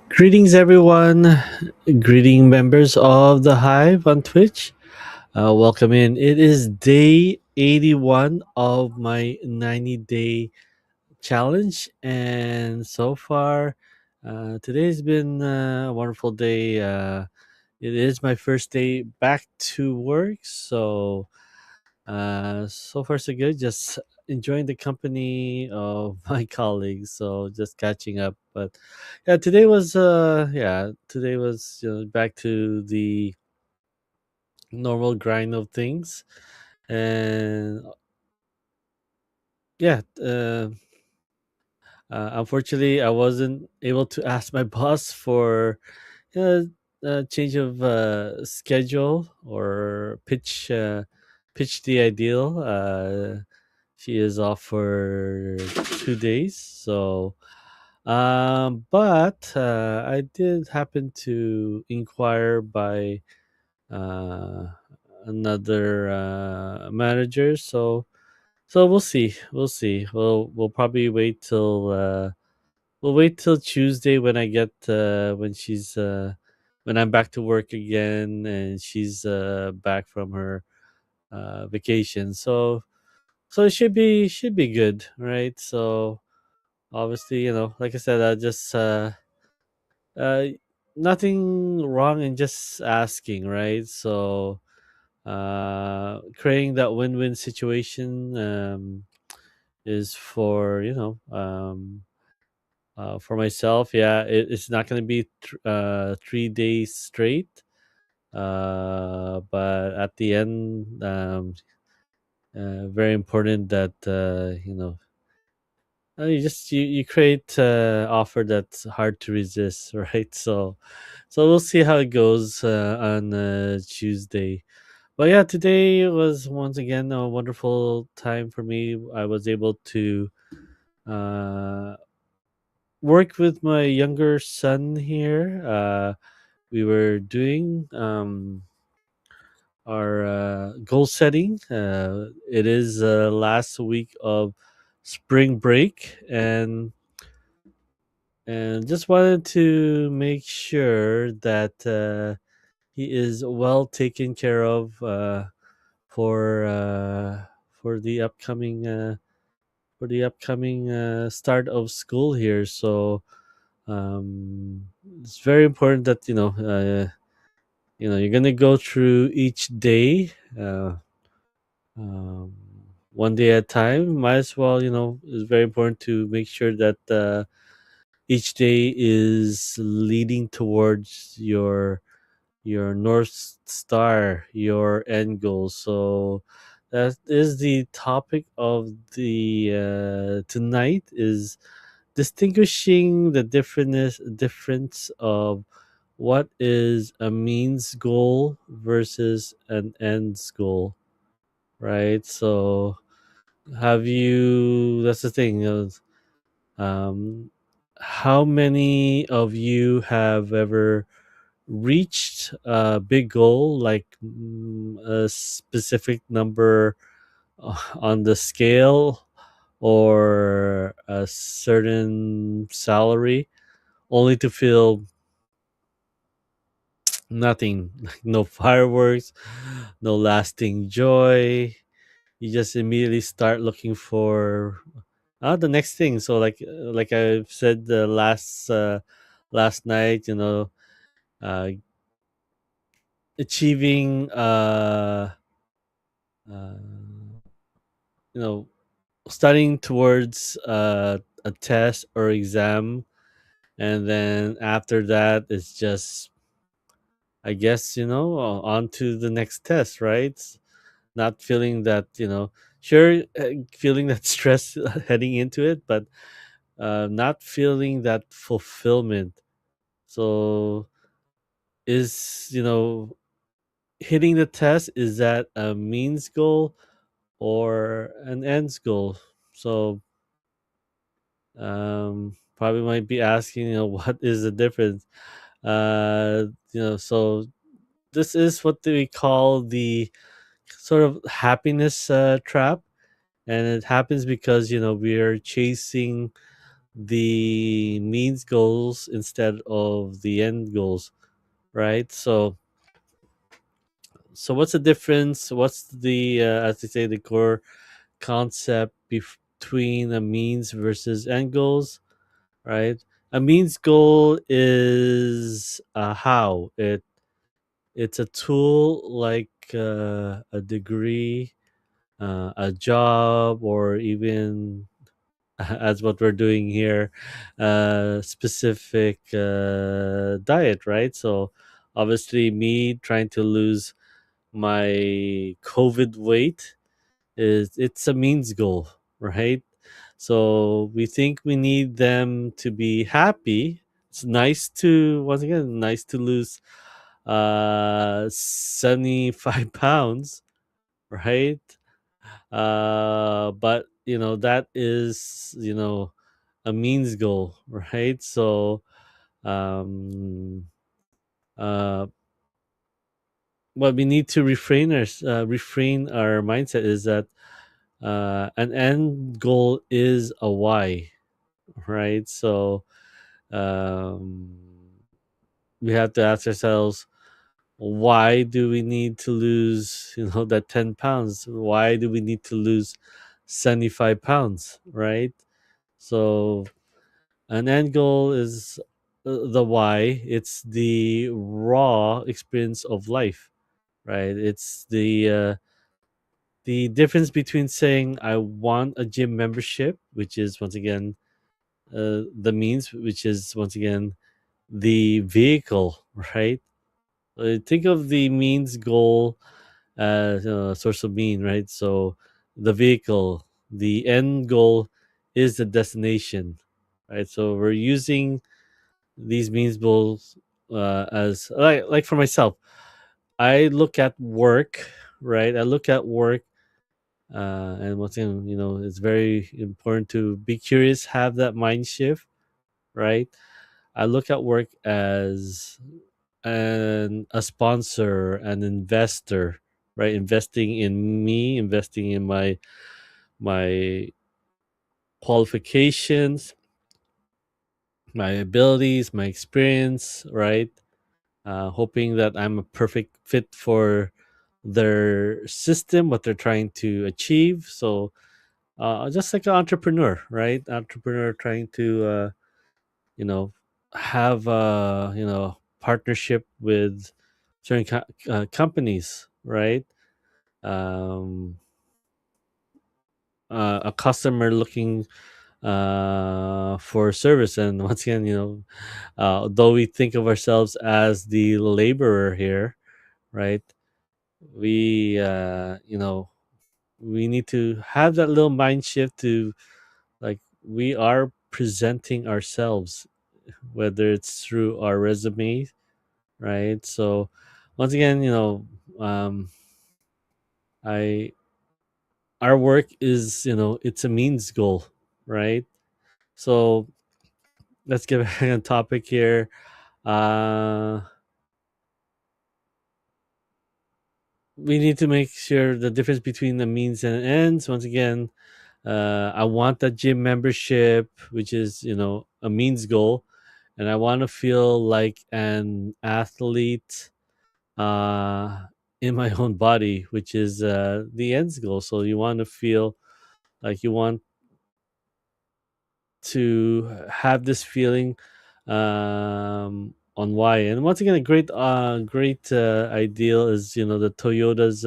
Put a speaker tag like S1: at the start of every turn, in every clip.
S1: Greetings, everyone. Greeting members of the Hive on Twitch. Welcome in. It is day 81 of my 90-day challenge. And so far, today's been a wonderful day. It is my first day back to work. So far so good. Just enjoying the company of my colleagues. So just catching up. But yeah, today was back to the normal grind of things. And yeah, unfortunately, I wasn't able to ask my boss for uh, a change of schedule or pitch the ideal. She is off for 2 days, but I did happen to inquire by uh, another manager. So we'll see. We'll see. We'll probably wait till we'll wait till Tuesday when I get when she's when I'm back to work again and she's back from her vacation. So it should be good, right? So obviously, like I said, I just uh nothing wrong in just asking, right? So creating that win-win situation is for for myself. Yeah, it's not going to be 3 days straight, but at the end, very important that you create offer that's hard to resist, right? So we'll see how it goes on Tuesday. But yeah, today was once again a wonderful time for me. I was able to uh, work with my younger son here. We were doing our goal setting. It is last week of spring break, and just wanted to make sure that he is well taken care of for uh, for the upcoming start of school here. So it's very important that you're gonna go through each day. Um, One day at a time. Might as well, it's very important to make sure that each day is leading towards your north star, your end goal. So that is the topic of the tonight, is distinguishing the difference of what is a means goal versus an ends goal, right? So have you that's the thing, um how many of you have ever reached a big goal, like a specific number on the scale or a certain salary, only to feel nothing, like no fireworks, no lasting joy. You just immediately start looking for the next thing. So like I've said the last night, uh, achieving uh, you know studying towards a test or exam, and then after that it's just, I guess, on to the next test, right? Not feeling that, sure, feeling that stress heading into it, but not feeling that fulfillment. So is, hitting the test, is that a means goal or an ends goal? So probably might be asking, what is the difference? So this is what we call the sort of happiness trap, and it happens because we are chasing the means goals instead of the end goals, right? So what's the difference? What's the as they say, the core concept between a means versus end goals, right? A means goal is a how. It's a tool like a degree, a job, or even as what we're doing here, specific diet, right? So obviously, me trying to lose my COVID weight is it's a means goal, right? So we think we need them to be happy. It's nice to, once again, nice to lose 75 pounds, right? But that is a means goal, right? So um uh what we need to refrain our mindset is that an end goal is a why, right? So um we have to ask ourselves, why do we need to lose that 10 pounds? Why do we need to lose 75 pounds, right? So an end goal is the why. It's the raw experience of life, right? It's the difference between saying I want a gym membership, which is once again the means, which is once again the vehicle, right? Think of the means goal as a source of mean, right? So the vehicle, the end goal is the destination, right? So we're using these means goals as like for myself, I look at work, right? I look at work, and once again, it's very important to be curious, have that mind shift, right? I look at work as a sponsor, an investor, right? Investing in me, investing in my qualifications, my abilities, my experience, right? Hoping that I'm a perfect fit for their system, what they're trying to achieve. So, just like an entrepreneur, right? Entrepreneur trying to, you know, have partnership with certain companies, right? Um, a customer looking for service, and once again, though we think of ourselves as the laborer here, right? We we need to have that little mind shift to, like, we are presenting ourselves, whether it's through our resume, right? So once again, um I our work is, it's a means goal, right? So let's get back on topic here. uh we need to make sure the difference between the means and ends. Once again, I want that gym membership, which is, a means goal, and I want to feel like an athlete in my own body, which is the ends goal. So you want to feel like you want to have this feeling on why. And once again, a great ideal is, the Toyota's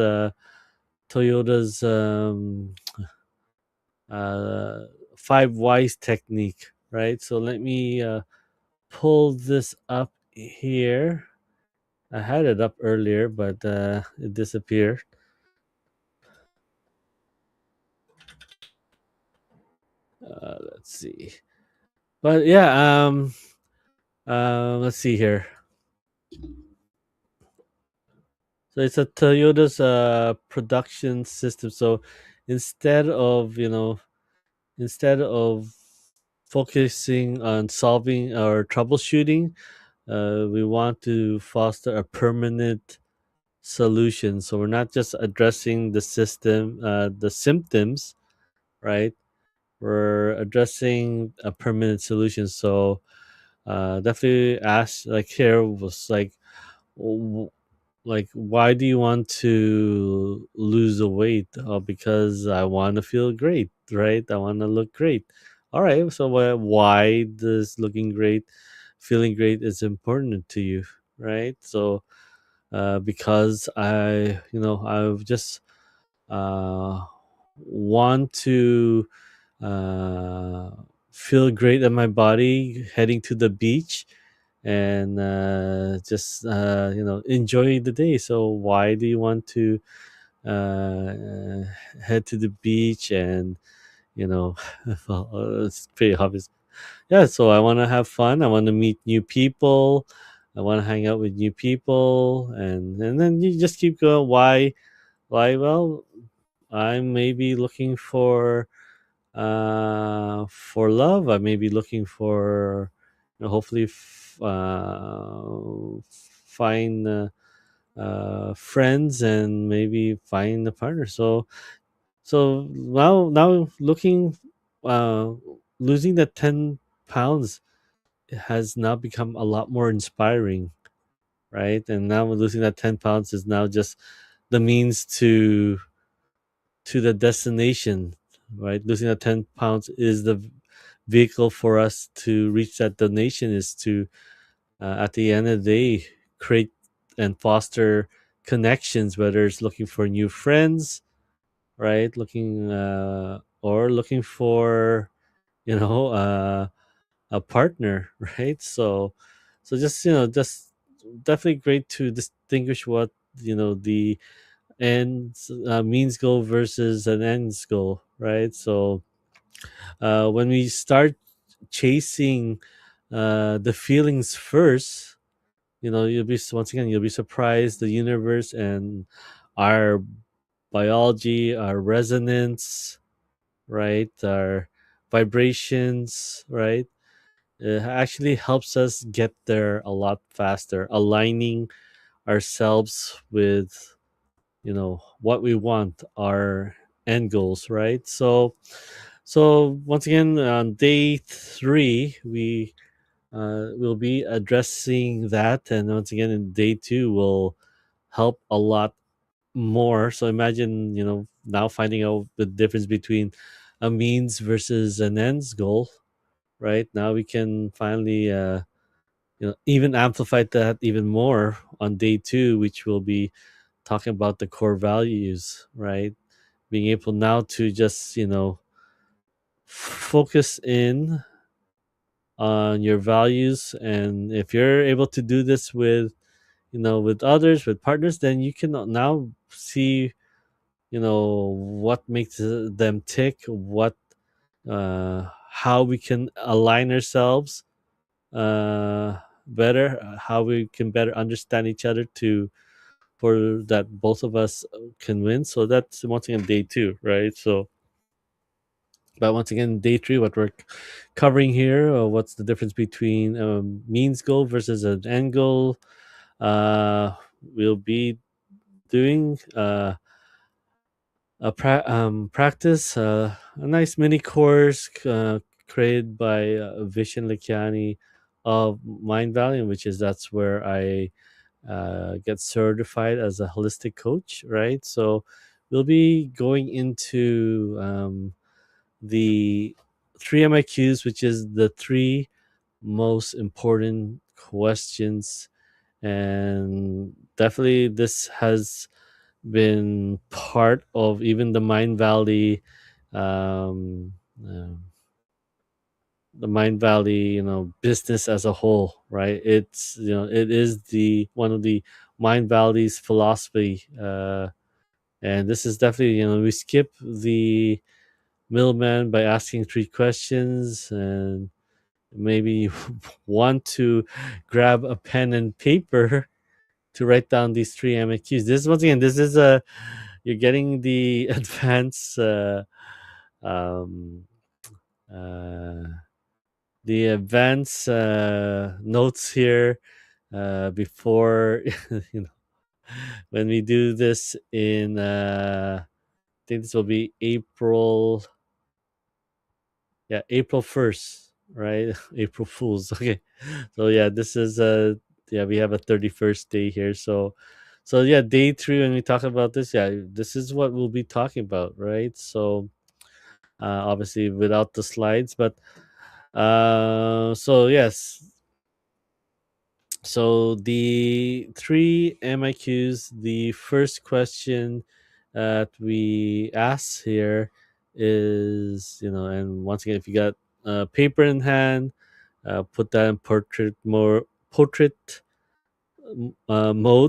S1: uh, five whys technique, right? So let me pull this up here. I had it up earlier, but it disappeared. Let's see. But yeah, let's see here. So it's a Toyota's production system. So instead of instead of focusing on solving or troubleshooting, we want to foster a permanent solution. So we're not just addressing the symptoms, right? we're addressing a permanent solution. So definitely ask, like here was like, w- like, why do you want to lose the weight? Oh, because I want to feel great, right? I want to look great. All right, so why does looking great, feeling great is important to you, right? So because I've just uh, want to uh, feel great in my body heading to the beach, and just enjoy the day. So why do you want to head to the beach? And you know well, it's pretty obvious. Yeah, so I want to have fun, I want to meet new people, I want to hang out with new people, and then you just keep going. Why? Well, I'm maybe looking for love. I may be looking for, hopefully, find friends, and maybe find a partner. So now looking, uh, losing the 10 pounds has now become a lot more inspiring, right? And now losing that 10 pounds is now just the means to the destination, right? Losing that 10 pounds is the vehicle for us to reach that donation, is to at the end of the day create and foster connections, whether it's looking for new friends, right? Looking or looking for, you know uh, a partner, right? So just definitely great to distinguish what, the ends means goal versus an ends goal, right? So when we start chasing the feelings first, once again, you'll be surprised. The universe and our biology, our resonance, right, our vibrations, right, it actually helps us get there a lot faster, aligning ourselves with, what we want, our end goals, right? So once again, on day 3, we will be addressing that, and once again in day 2 will help a lot more. So imagine, now finding out the difference between a means versus an ends goal, right? Now we can finally even amplify that even more on day 2, which will be talking about the core values, right? Being able now to just, focus in on your values. And if you're able to do this with, with others, with partners, then you can now see, what makes them tick, what how we can align ourselves better, how we can better understand each other, to for that both of us can win. So that's once again day 2, right? So but once again, day 3, what we're covering here, what's the difference between a means goal versus an end goal. uh we'll be doing practice, a nice mini course created by Vishen Lakiani of Mind Valley, which is that's where I get certified as a holistic coach, right? So we'll be going into the 3 MIQs, which is the 3 most important questions. And definitely this has been part of even um, uh, the Mind Valley, business as a whole, right? It's, it is the one of the Mind Valley's philosophy, and this is definitely, we skip the middleman by asking 3 questions, and maybe you want to grab a pen and paper to write down these 3 MAQs. This, once again, this is a you're getting the advanced um, uh, notes here before you know when we do this in I think this will be April Yeah, April 1st, right? April Fools. Okay. So yeah, this is yeah, we have a 31st day here. So yeah, day 3 when we talk about this, yeah, this is what we'll be talking about, right? So obviously without the slides, but so yes, so the three MIQs, the first question that we ask here is, and once again, if you got paper in hand, put that in portrait mode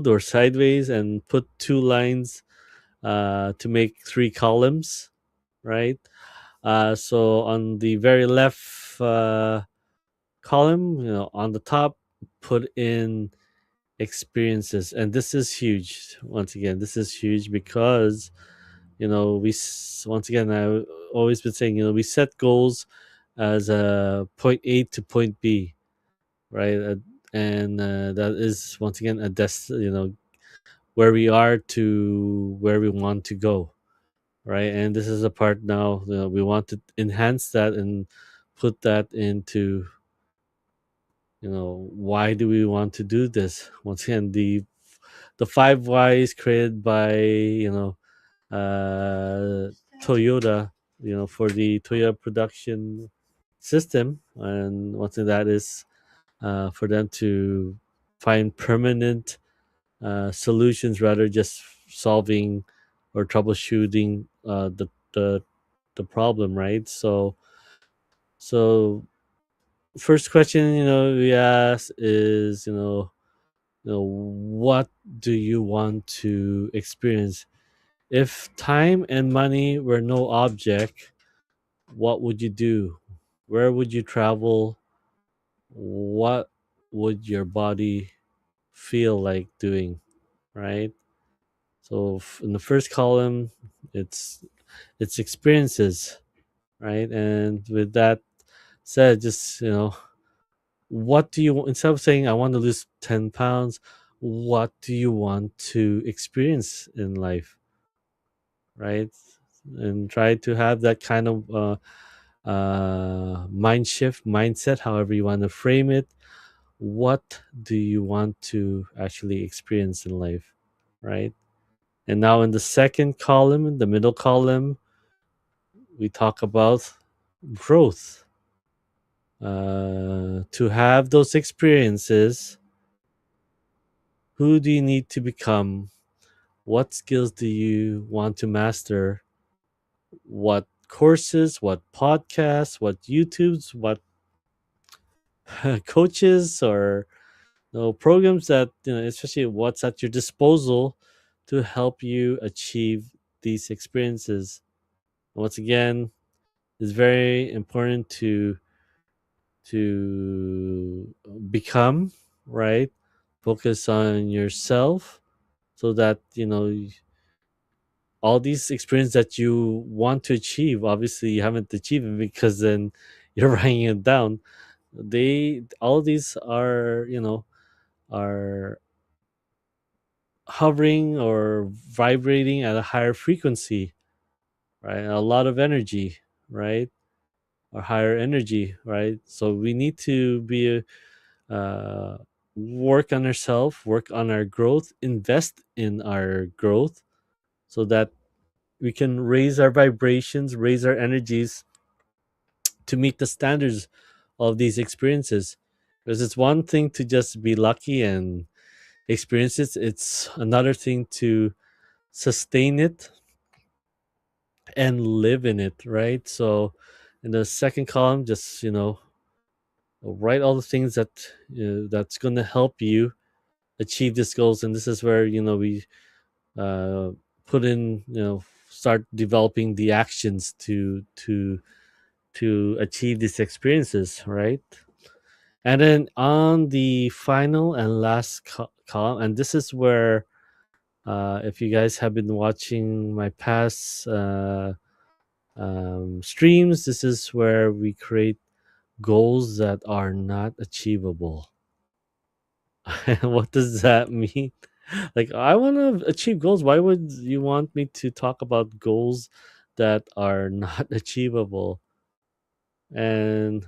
S1: or sideways, and put two lines to make three columns, right? So on the very left column, on the top, put in experiences, and this is huge. Once again, this is huge because once again, I've always been saying, we set goals as a point A to point B, right? And that is once again a where we are to where we want to go, right? And this is a part now, we want to enhance that and put that into, why do we want to do this? Once again, the five whys created by Toyota, for the Toyota production system, and one thing that is for them to find permanent solutions rather just solving or troubleshooting the problem, right? So first question, we ask is, what do you want to experience? If time and money were no object, what would you do? Where would you travel? What would your body feel like doing? Right. So in the first column, it's experiences, right? And with that said, just what do you want? Instead of saying I want to lose 10 pounds, what do you want to experience in life, right? And try to have that kind of mind shift, mindset, however you want to frame it. What do you want to actually experience in life, right? And now in the second column, in the middle column, we talk about growth. To have those experiences, who do you need to become? What skills do you want to master? What courses, what podcasts, what YouTubes, what coaches or programs that, especially what's at your disposal to help you achieve these experiences. Once again, it's very important to become, right, focus on yourself so that all these experience that you want to achieve, obviously you haven't achieved it because then you're writing it down. They all these are are hovering or vibrating at a higher frequency, right? A lot of energy, right? Or higher energy, right? So we need to be work on ourselves, work on our growth, invest in our growth, so that we can raise our vibrations, raise our energies to meet the standards of these experiences. Because it's one thing to just be lucky and experience it; it's another thing to sustain it and live in it, right? So in the second column, just write all the things that's going to help you achieve these goals, and this is where we uh, put in, start developing the actions to achieve these experiences, right? And then on the final and last column, and this is where if you guys have been watching my past streams, this is where we create goals that are not achievable. What does that mean? Like, I want to achieve goals. Why would you want me to talk about goals that are not achievable? And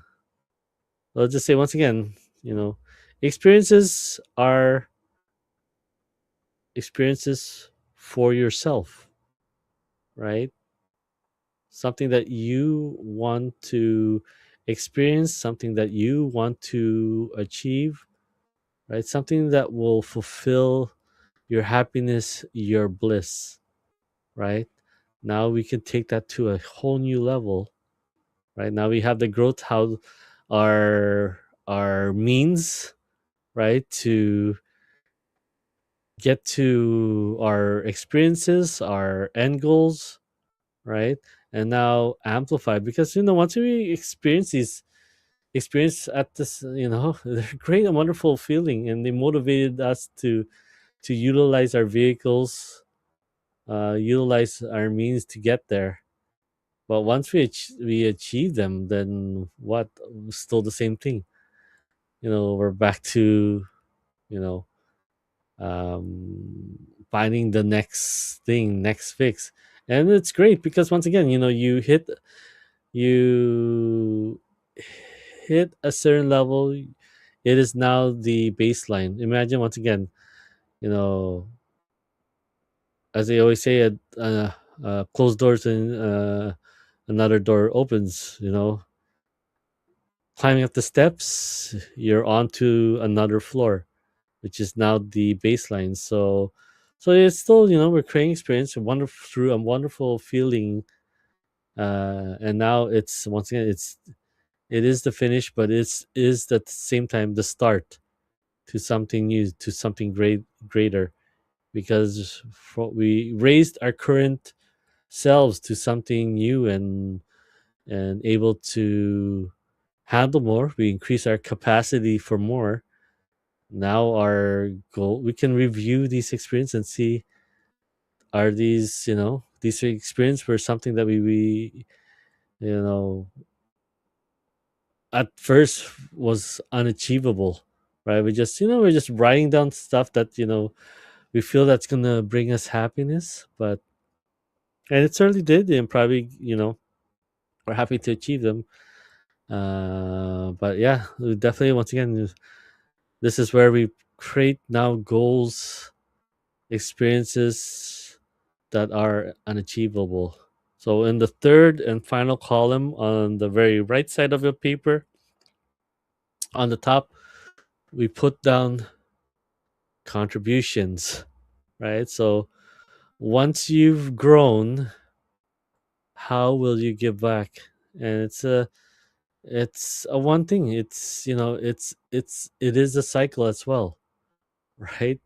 S1: I'll just say once again, you know, experiences are experiences for yourself, right? Something that you want to experience, something that you want to achieve, right? Something that will fulfill your happiness, your bliss, right? Now we can take that to a whole new level, right? Now we have the growth, how our means, right, to get to our experiences, our end goals, right? And now amplified because once we experience these experience at this, they're great and wonderful feeling, and they motivated us to utilize our vehicles, utilize our means to get there. But once we achieve them, then what? Still the same thing. We're back to you know finding the next thing, next fix, and it's great because once again, you hit a certain level. It is now the baseline. Imagine once again, you know, as they always say, closed doors and another door opens. Climbing up the steps, you're onto another floor, which is now the baseline. So it's still, we're creating experience, a wonderful through a wonderful feeling, and now it's once again, it is the finish, but it's is at the same time the start to something new, to something greater, because we raised our current selves to something new and able to handle more. We increase our capacity for more. Now our goal, we can review these experiences and see, are these experiences were something that we you know at first was unachievable, right? We're just writing down stuff that we feel that's gonna bring us happiness, and it certainly did, and probably we're happy to achieve them. But yeah, we definitely, once again, this is where we create now goals, experiences that are unachievable. So in the third and final column on the very right side of your paper, on the top, we put down contributions, right? So once you've grown, how will you give back? And it's a one thing. It is a cycle as well, right?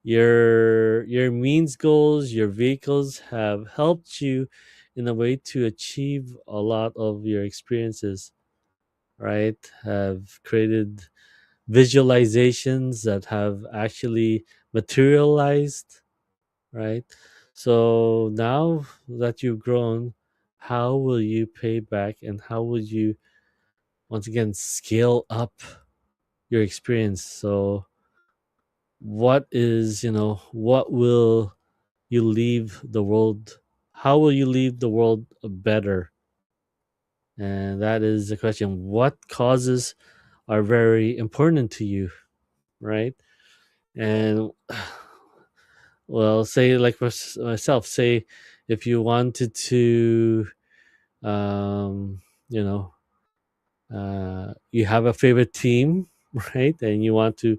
S1: Your means goals, your vehicles have helped you in a way to achieve a lot of your experiences, right? Have created visualizations that have actually materialized, right? So now that you've grown, how will you pay back, and how will you once again scale up your experience? So what will you leave the world, how will you leave the world better? And that is the question. What causes are very important to you, right? And well, say like myself, say if you wanted to um you know you have a favorite team, right? And you want to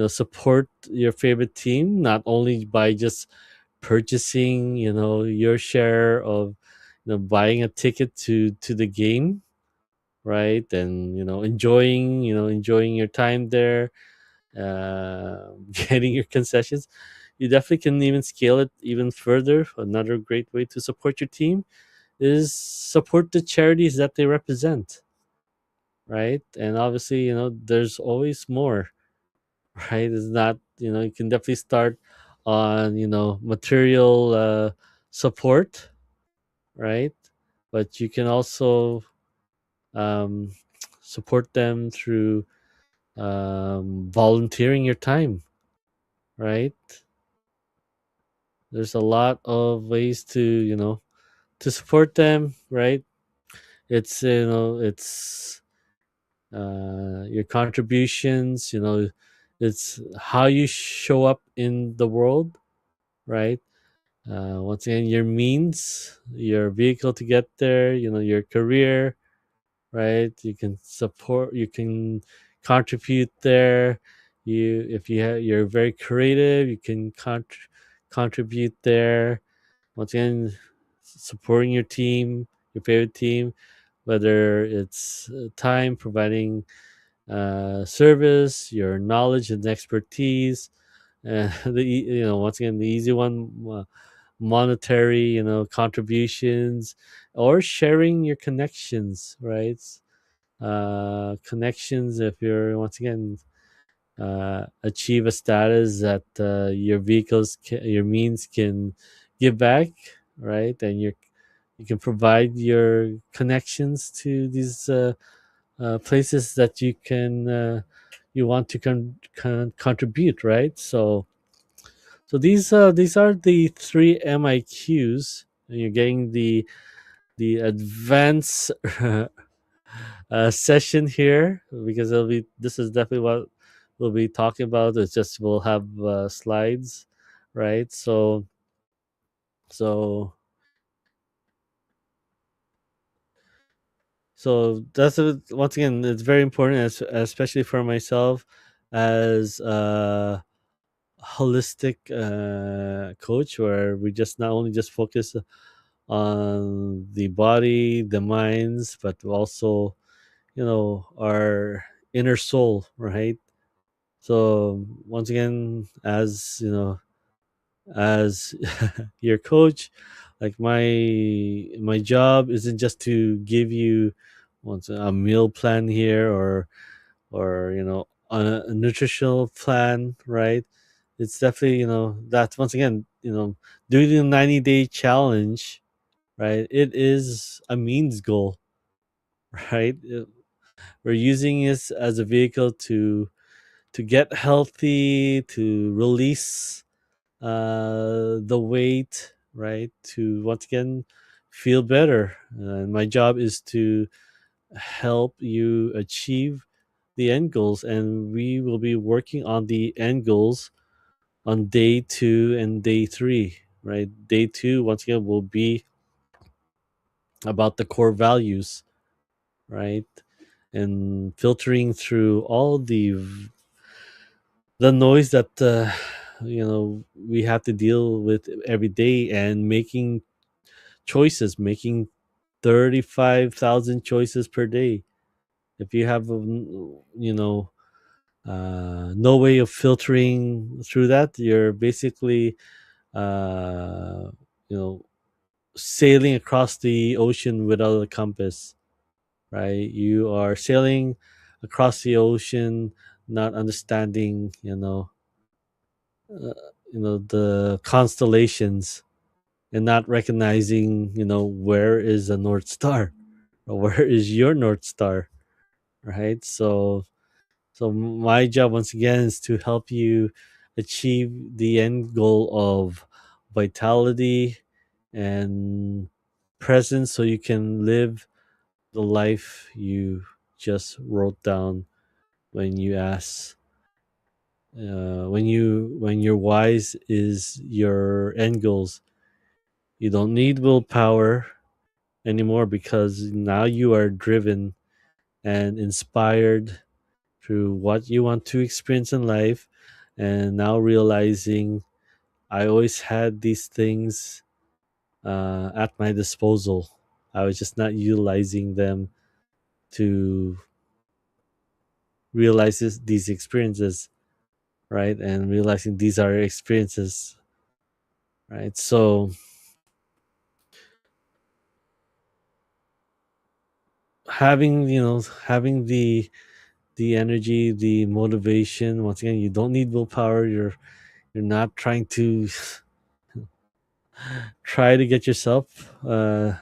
S1: support your favorite team, not only by just purchasing your share of buying a ticket to the game, right? And enjoying your time there, getting your concessions. You definitely can even scale it even further. Another great way to support your team is support the charities that they represent, right? And obviously, there's always more, right? It's not, you can definitely start on, material support, right? But you can also um, support them through volunteering your time, right? There's a lot of ways to support them, right? It's it's your contributions. It's how you show up in the world, right? Once again, your means, your vehicle to get there. Your career, right? You can contribute there. If you're very creative, you can contribute there. Once again, supporting your team, your favorite team, whether it's time, providing service, your knowledge and expertise. Once again, the easy one, monetary, contributions, or sharing your connections, right? Connections, if you're once again achieve a status that your means can give back, right? And you can provide your connections to these places that you want to contribute, right? So these are the three MIQs, and you're getting the advanced session here, because this is definitely what we'll be talking about. It's just we'll have slides, right? So that's once again, it's very important, especially for myself as a holistic coach, where we just not only just focus on the body, the minds, but also our inner soul, right? So once again, as your coach, like my job isn't just to give you once a meal plan here, or a nutritional plan, right? It's definitely, that's once again, doing the 90-day challenge, right? It is a means goal, right? We're using this as a vehicle to get healthy, to release the weight, right? To once again feel better. And my job is to help you achieve the end goals, and we will be working on the end goals on day 2 and day 3, right? Day 2 once again will be about the core values, right? And filtering through all the noise that we have to deal with every day, and making 35,000 choices per day. If you have no way of filtering through that, you're basically uh, you know sailing across the ocean without a compass, right? You are sailing across the ocean, not understanding uh, the constellations, and not recognizing where is the North Star, or where is your North Star, right? So my job once again is to help you achieve the end goal of vitality and presence, so you can live the life you just wrote down when you ask when your wise is your end goals. You don't need willpower anymore, because now you are driven and inspired through what you want to experience in life, and now realizing I always had these things at my disposal. I was just not utilizing them to realize these experiences, right? And realizing these are experiences, right? So having the energy, the motivation. Once again, you don't need willpower. You're not trying to try to get yourself to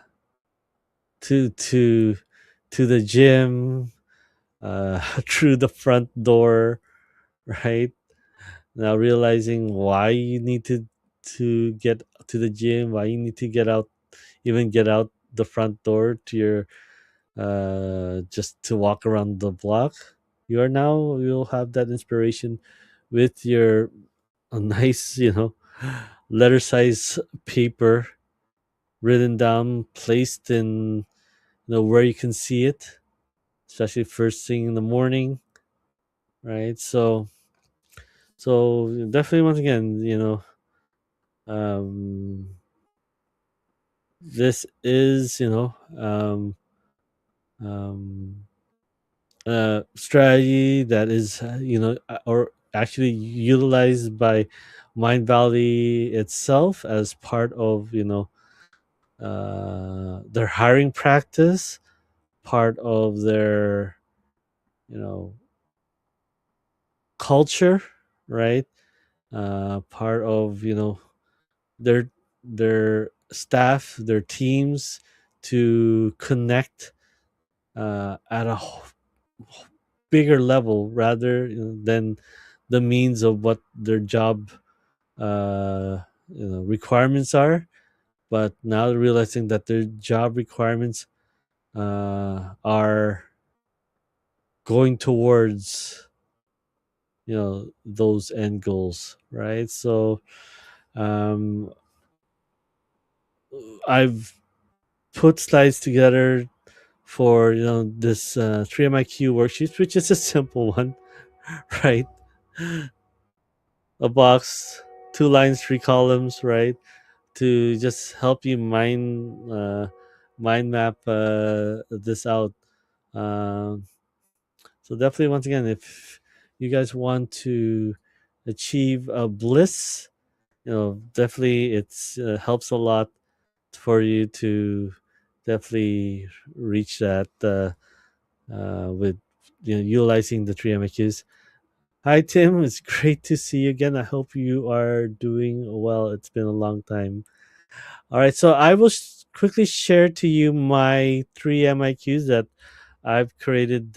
S1: to to the gym through the front door, right? Now realizing why you need to get to the gym, why you need to get out the front door to your just to walk around the block. You'll have that inspiration with your a nice, letter size paper written down, placed in, where you can see it, especially first thing in the morning, right? So definitely, once again, um, this is, um, strategy that is, or actually utilized by Mind Valley itself as part of, their hiring practice, part of their, you know culture, right? Part of, their staff, their teams, to connect at a bigger level, rather, than the means of what their job uh, requirements are. But now they're realizing that their job requirements are going towards, those end goals, right? So um, I've put slides together for, this 3MIQ worksheet, which is a simple one, right? A box, 2 lines, 3 columns, right? To just help you mind map this out. Um, so definitely, once again, if you guys want to achieve a bliss, definitely it's helps a lot for you to definitely reach that, with, utilizing the 3MIQs. Hi Tim, it's great to see you again. I hope you are doing well. It's been a long time. All right, so I will quickly share to you my 3 MIQs that I've created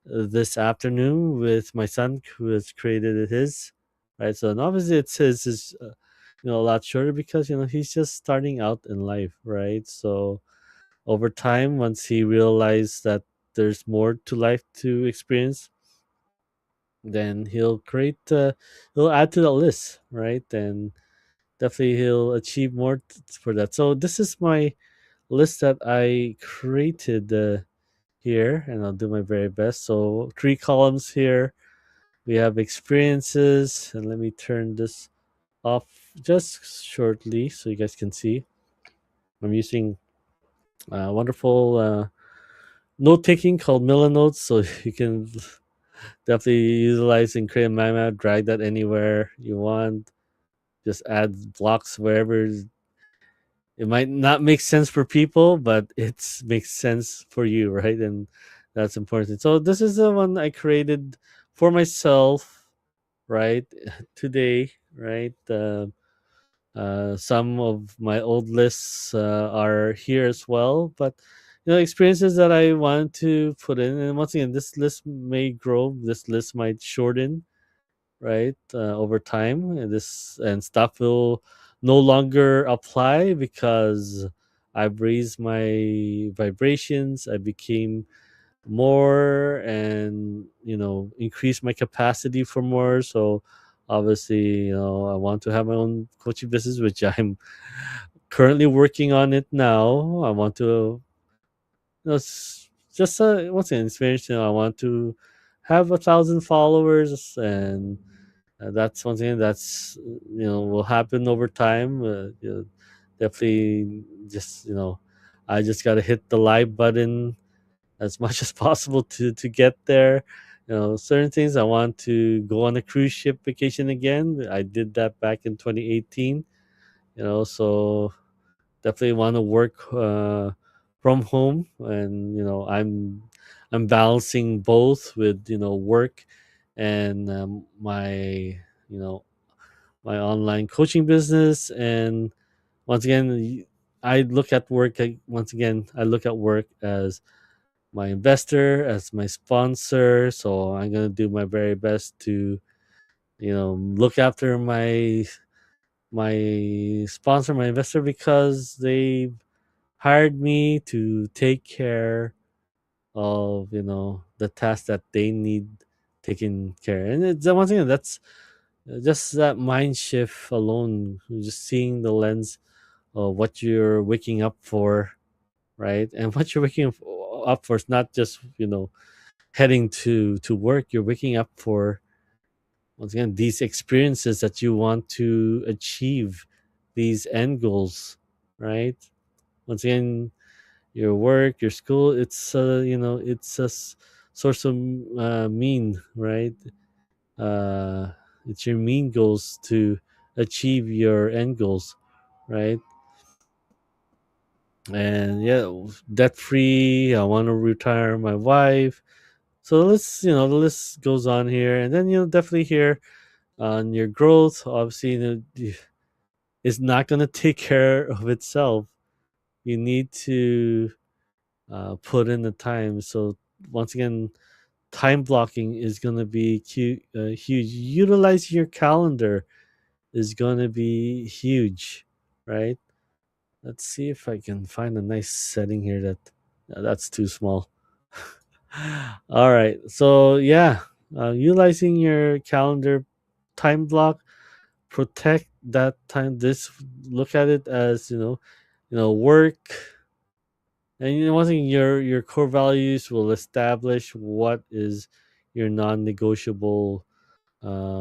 S1: this afternoon with my son, who has created his. Right, so and obviously it's his is, a lot shorter, because he's just starting out in life, right? So over time, once he realized that there's more to life to experience, then he'll add to the list, right? And definitely he'll achieve more for that. So this is my list that I created here, and I'll do my very best. So 3 columns here. We have experiences, and let me turn this off just shortly so you guys can see. I'm using wonderful note taking called Miller Notes, so you can definitely utilize and create a mind map, drag that anywhere you want, just add blocks wherever. It might not make sense for people, but it makes sense for you, right? And that's important. So this is the one I created for myself, right? Today, right? Some of my old lists are here as well, but experiences that I want to put in. And once again, this list may grow. This list might shorten, right, over time. And this and stuff will no longer apply because I've raised my vibrations. I became more, and increase my capacity for more. So obviously, I want to have my own coaching business, which I'm currently working on it now. I want to, just once again, experience. I want to have 1,000 followers, and that's one thing that's, will happen over time. Definitely, just I just gotta hit the like button as much as possible to get there. Certain things, I want to go on a cruise ship vacation again. I did that back in 2018. So definitely want to work from home, and I'm balancing both with work and you know my online coaching business. And once again, I look at work, once again, I look at work as my investor, as my sponsor. So I'm gonna do my very best to look after my sponsor, my investor, because they hired me to take care of the tasks that they need taken care. And it's the one thing that's just that mind shift alone, just seeing the lens of what you're waking up for, right? And what you're waking up for is not just heading to work. You're waking up for, once again, these experiences that you want to achieve, these end goals, right? Once again, your work, your school, it's source of mean, right? uh it's your mean goals to achieve your end goals, right? And yeah, debt free, I want to retire my wife. So the list goes on here. And then definitely here on your growth, obviously, it's not going to take care of itself. You need to put in the time. So once again, time blocking is going to be huge. Utilize your calendar is going to be huge, right? Let's see if I can find a nice setting here that's too small. All right. So yeah, utilizing your calendar, time block, protect that time. This Look at it as work, and one thing, your core values will establish what is your non-negotiable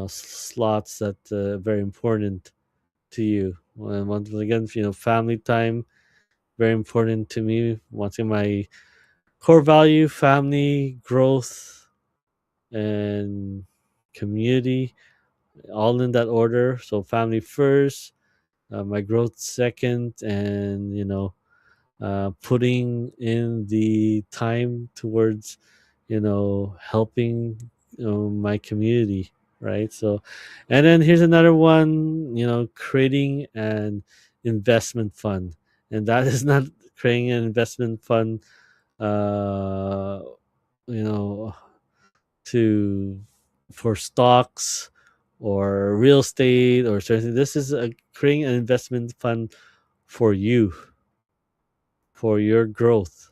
S1: slots that very important to you. And once again, family time very important to me. Once again, my core value, family, growth, and community, all in that order. So family first, my growth second, and putting in the time towards helping my community, right? So, and then here's another one, creating an investment fund. And that is not creating an investment fund uh you know to for stocks or real estate or certain. This is creating an investment fund for you, for your growth,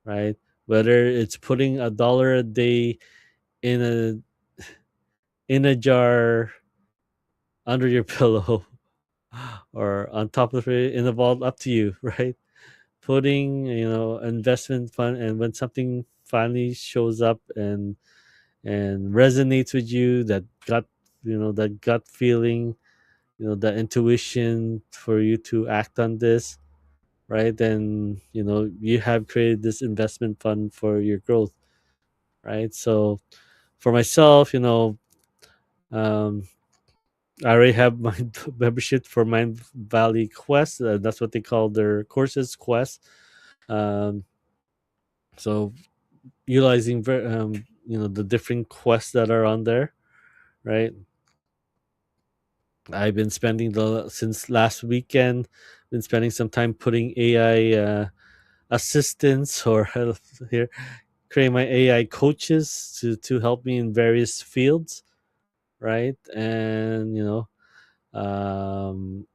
S1: right? Whether it's putting $1 a day in a jar under your pillow, or on top of it in a vault, up to you, right? Putting investment fund, and when something finally shows up and resonates with you, that gut feeling, that intuition for you to act on this, right? Then you have created this investment fund for your growth, right? So for myself, um, I already have my membership for Mind Valley Quest. That's what they call their courses, Quest. Um, so utilizing the different quests that are on there, right? I've been spending the since last weekend, been spending some time putting AI assistants, or here, creating my AI coaches to help me in various fields, right? And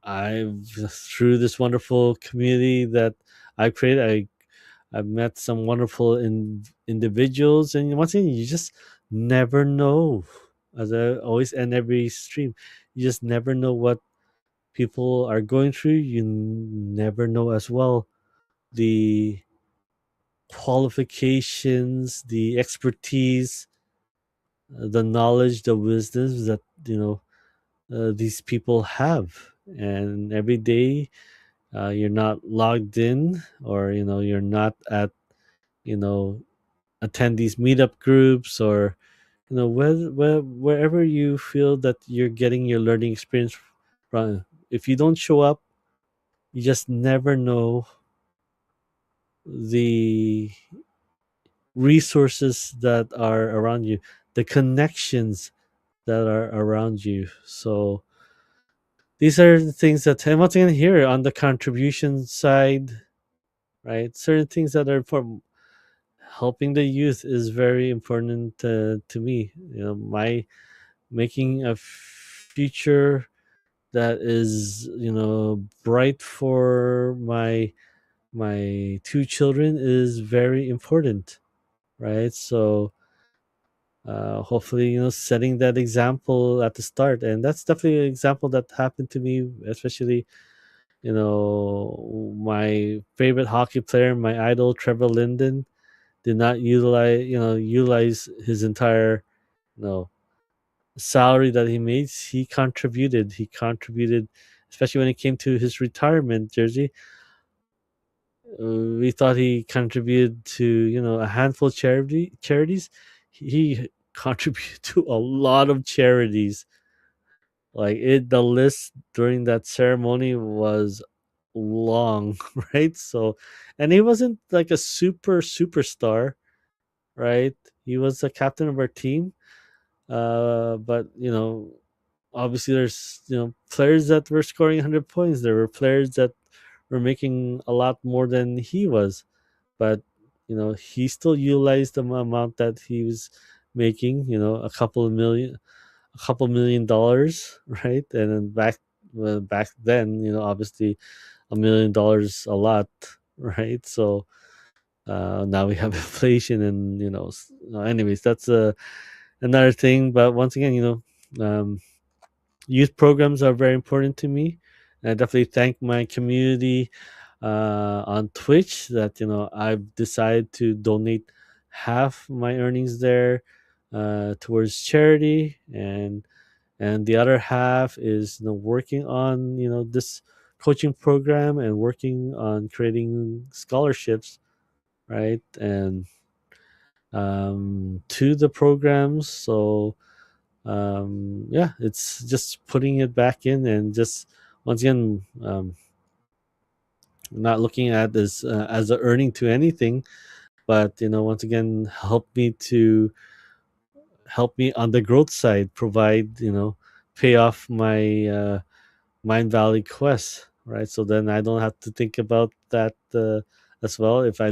S1: I've through this wonderful community that I've created, I've met some wonderful individuals. And once again, you just never know. As I always end every stream, you just never know what people are going through. You never know as well the qualifications, the expertise, the knowledge, the wisdoms that these people have. And every day, you're not logged in, or you're not at you know attend these meetup groups, or wherever you feel that you're getting your learning experience from. If you don't show up, you just never know the resources that are around you, the connections that are around you. So these are the things that I'm once again here on the contribution side, right? Certain things that are important. Helping the youth is very important to me. My making a future that is bright for my my two children is very important, right? So hopefully, setting that example at the start, and that's definitely an example that happened to me, especially my favorite hockey player, my idol Trevor Linden, did not utilize his entire you know salary that he made. He contributed, especially when it came to his retirement jersey. We thought he contributed to a handful of charities. He contributed to a lot of charities. Like the list during that ceremony was long, right? So, and he wasn't like a superstar, right? He was the captain of our team, but obviously there's players that were scoring 100 points. There were players that were making a lot more than he was, but he still utilized the amount that he was making. A couple million dollars, right? And then back then, obviously $1 million a lot, right? So now we have inflation, and anyways, that's another thing. But once again, youth programs are very important to me. And I definitely thank my community on Twitch that I've decided to donate half my earnings there towards charity, and the other half is working on this coaching program and working on creating scholarships, right? And to the programs. So yeah, it's just putting it back in, and just once again, not looking at this as a earning to anything, but once again, help me on the growth side, provide pay off my Mind Valley quest, right? So then I don't have to think about that as well. If I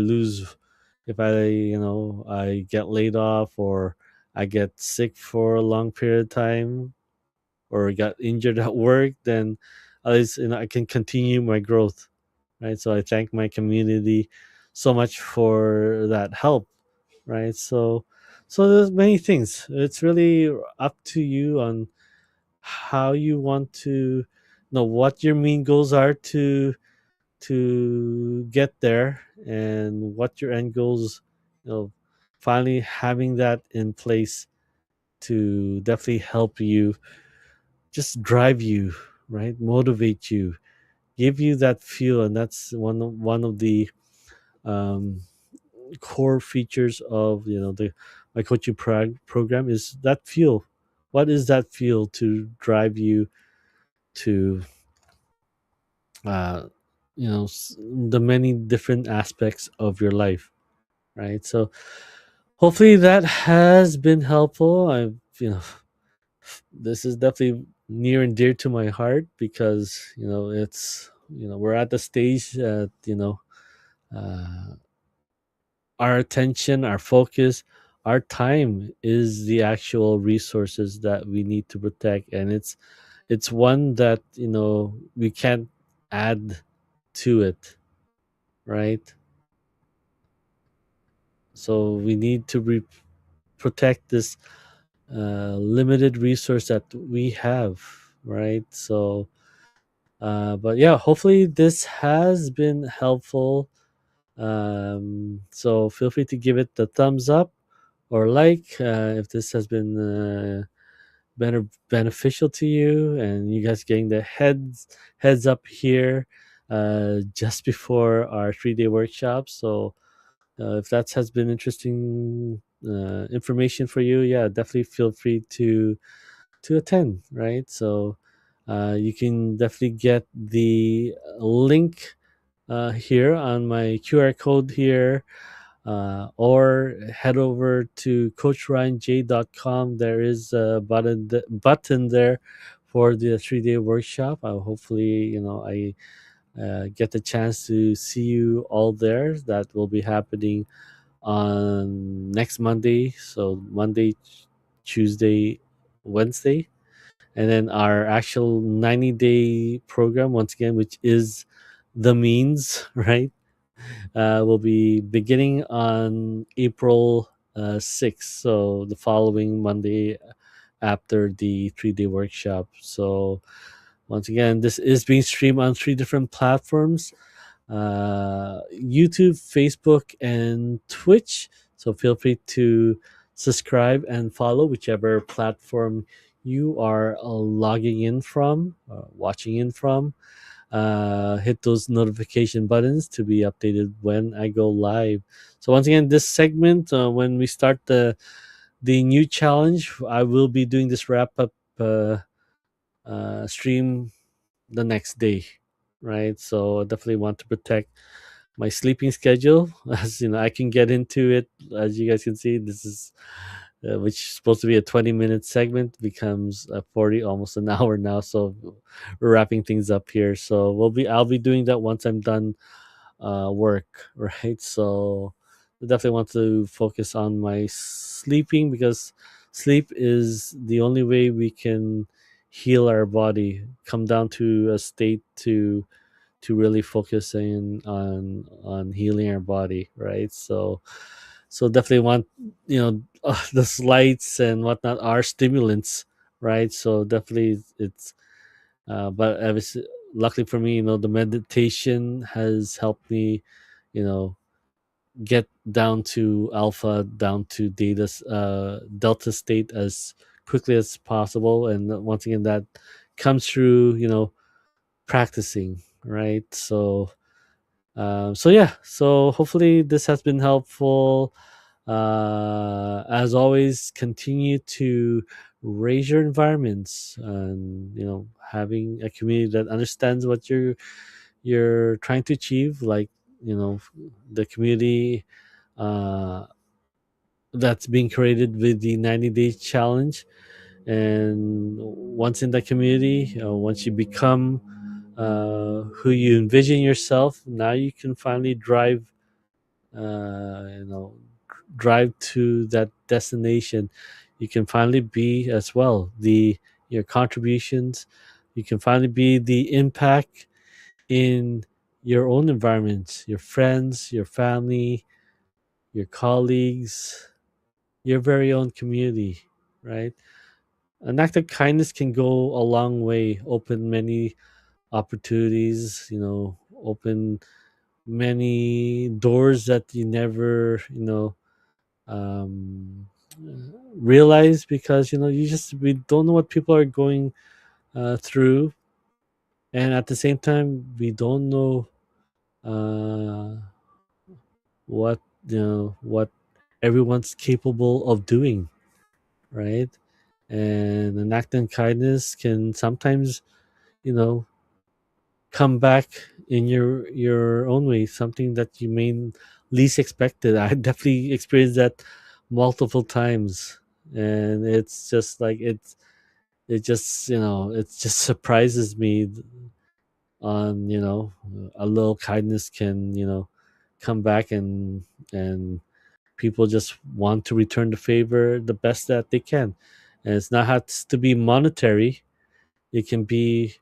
S1: get laid off, or I get sick for a long period of time, or got injured at work, then at least I can continue my growth, right? So I thank my community so much for that help, right? So there's many things. It's really up to you on how you want to know what your main goals are to get there, and what your end goals, finally having that in place to definitely help you, just drive you, right, motivate you, give you that feel. And that's one of the um, core features of the my coaching program, is that feel. What is that feel to drive you to uh, the many different aspects of your life, right? So hopefully that has been helpful. This is definitely near and dear to my heart, because it's we're at the stage that uh, our attention, our focus, our time is the actual resources that we need to protect, and it's one that we can't add to it, right? So we need to protect this limited resource that we have, right? So but yeah, hopefully this has been helpful. So feel free to give it the thumbs up or like if this has been beneficial to you, and you guys getting the heads up here just before our 3-day workshop. So if that has been interesting information for you, yeah, definitely feel free to attend, right? So you can definitely get the link here on my QR code here, or head over to coachryanj.com. There is a button there for the 3-day workshop. Hopefully, I get the chance to see you all there. That will be happening on next Monday. So Monday, Tuesday, Wednesday. And then our actual 90-day program, once again, which is the means, right? will be beginning on April 6th, so the following Monday after the 3-day workshop. So, once again, this is being streamed on three different platforms: YouTube, Facebook, and Twitch. So, feel free to subscribe and follow whichever platform you are logging in from, watching in from. Hit those notification buttons to be updated when I go live. So once again, this segment, when we start the new challenge, I will be doing this wrap up stream the next day, right? So I definitely want to protect my sleeping schedule. As you know, I can get into it. As you guys can see, this is which is supposed to be a 20-minute segment becomes a 40, almost an hour now. So we're wrapping things up here. So I'll be doing that once I'm done work, right? So I definitely want to focus on my sleeping, because sleep is the only way we can heal our body, come down to a state to really focus in on healing our body, right? So definitely want, the slights and whatnot are stimulants, right? So definitely it's but obviously, luckily for me, the meditation has helped me, you know get down to alpha, down to delta state as quickly as possible. And once again, that comes through, practicing, right? So yeah, so hopefully this has been helpful. As always, continue to raise your environments, and having a community that understands what you're trying to achieve, like, the community uh, that's being created with the 90-day challenge. And once in that community, once you become who you envision yourself, now you can finally uh, you know drive to that destination. You can finally be as well the your contributions. You can finally be the impact in your own environment, your friends, your family, your colleagues, your very own community, right? An act of kindness can go a long way, open many opportunities, open many doors that you never, um, realize, because we don't know what people are going through, and at the same time we don't know uh, what everyone's capable of doing, right? And an act of kindness can sometimes, you know come back in your own way, something that you may least expected. I definitely experienced that multiple times, and it's just like it just it just surprises me on, a little kindness can, come back, and people just want to return the favor the best that they can. And it's not has to be monetary. It can be,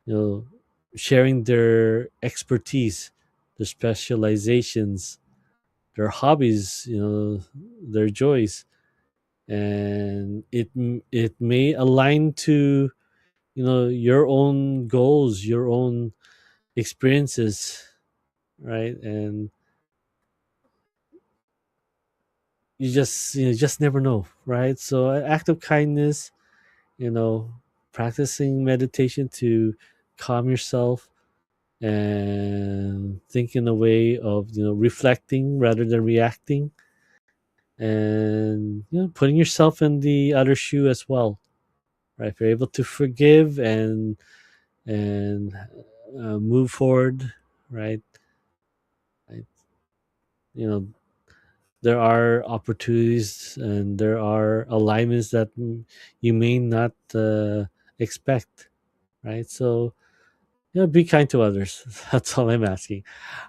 S1: you know sharing their expertise, their specializations, their hobbies, their joys. And it may align to, your own goals, your own experiences, right? And you just never know, right? So an act of kindness, you know practicing meditation to calm yourself, and think in a way of, reflecting rather than reacting, and, putting yourself in the other shoe as well, right? If you're able to forgive and move forward, right? right? you know there are opportunities, and there are alignments that you may not expect, right? So, be kind to others. That's all I'm asking.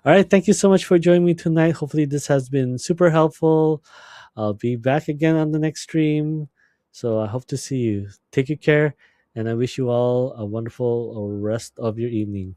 S1: All right. Thank you so much for joining me tonight. Hopefully, this has been super helpful. I'll be back again on the next stream. So I hope to see you. Take good care. And I wish you all a wonderful rest of your evening.